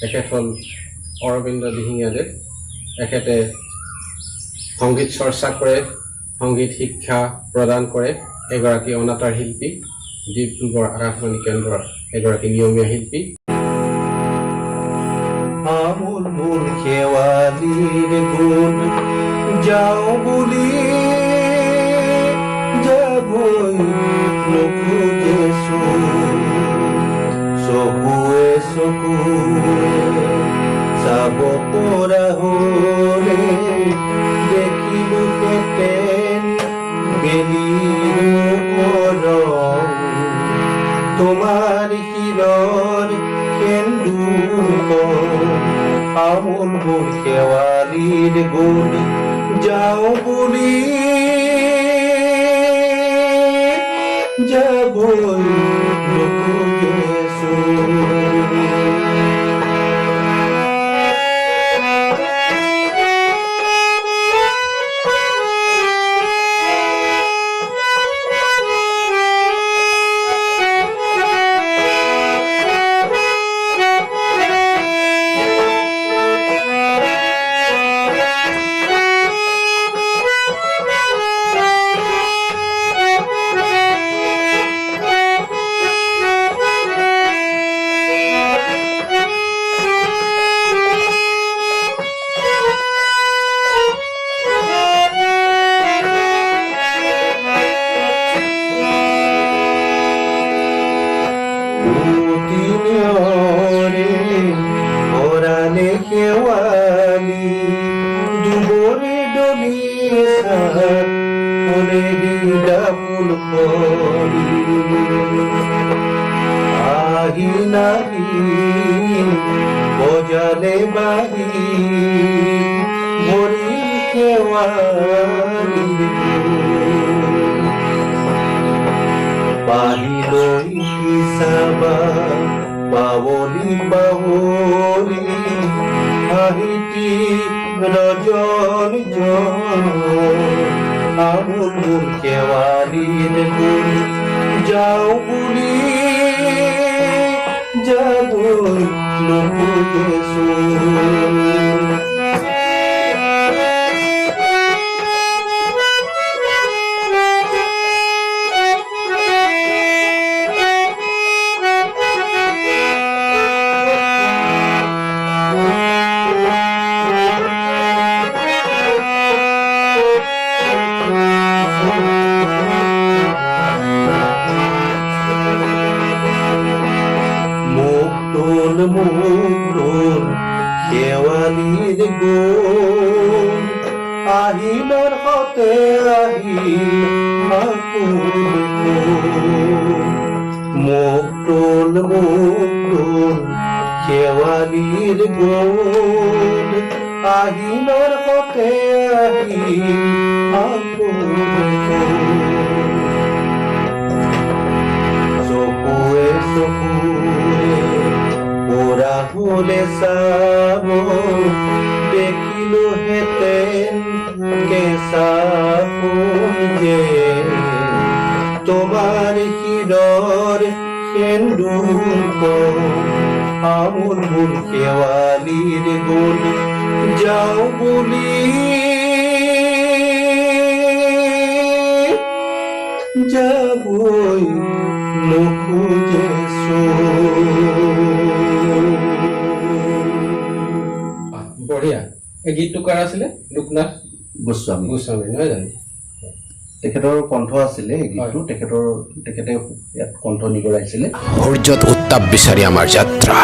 তেখেত হ'ল অৰবিন্দ দিহিঙীয়াদেৱ। এখেতে সংগীত চৰ্চা কৰে, সংগীত শিক্ষা প্ৰদান কৰে। এগৰাকী অনাতাঁৰ শিল্পী, ডিব্ৰুগড় আকাশবাণী কেন্দ্ৰৰ এগৰাকী নিয়মীয়া শিল্পী। আমোল মূল শেৱালিৰ গুণ যাওঁ বুলি যাবই নোখোজে চকুৱে চকুৱে চাব পৰা হ'লে দেখিলোহেঁতেন বেলিৰ ৰং তোমাৰ শিৰৰ আমোল মূল শেৱালিৰ গুণ যাওঁ বুলি যাবই নোখোজে শেৱালি দুবৰি ডলি ফুল পৰি আহি নাহি বজালে বাহি ভৰি শেৱালি পাহিলৈ চাবা পাৱলি বাহুলি আহিতি ৰজন আমোল মূল শেৱালিৰ গুণ যাওঁ বুলি যাবই নোখোজে শেৱালিৰ গুণ আহিলৰ হতে আহিল মোক তোল শেৱালিৰ গুণ আহিলৰ হতে আহিল চকুৱে চকুৱে পুৰা হলে চাব দেখিলোহেঁতেন কেঁচা যে তোমাৰ শিৰৰ সেন্দুৰ আমোল মূল শেৱালিৰ গুণ যাওঁ বুলি যাবই নোখোজে বঢ়িয়া। এই গীতটো কাৰ আছিলে? লোকনাথ গোস্বামী নহয় জানো? তেখেতৰ কণ্ঠ আছিলে এই গীতটো। তেখেতে ইয়াত কণ্ঠ নিগৰাইছিলে। সূৰ্যত উত্তাপ বিচাৰি আমাৰ যাত্ৰা,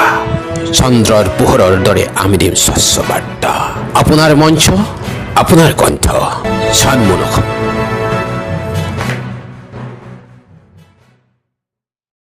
চন্দ্ৰৰ পোহৰৰ দৰে আমি দিম স্বচ্ছ বাৰ্তা। আপোনাৰ মঞ্চ, আপোনাৰ কণ্ঠ, চানমুখ।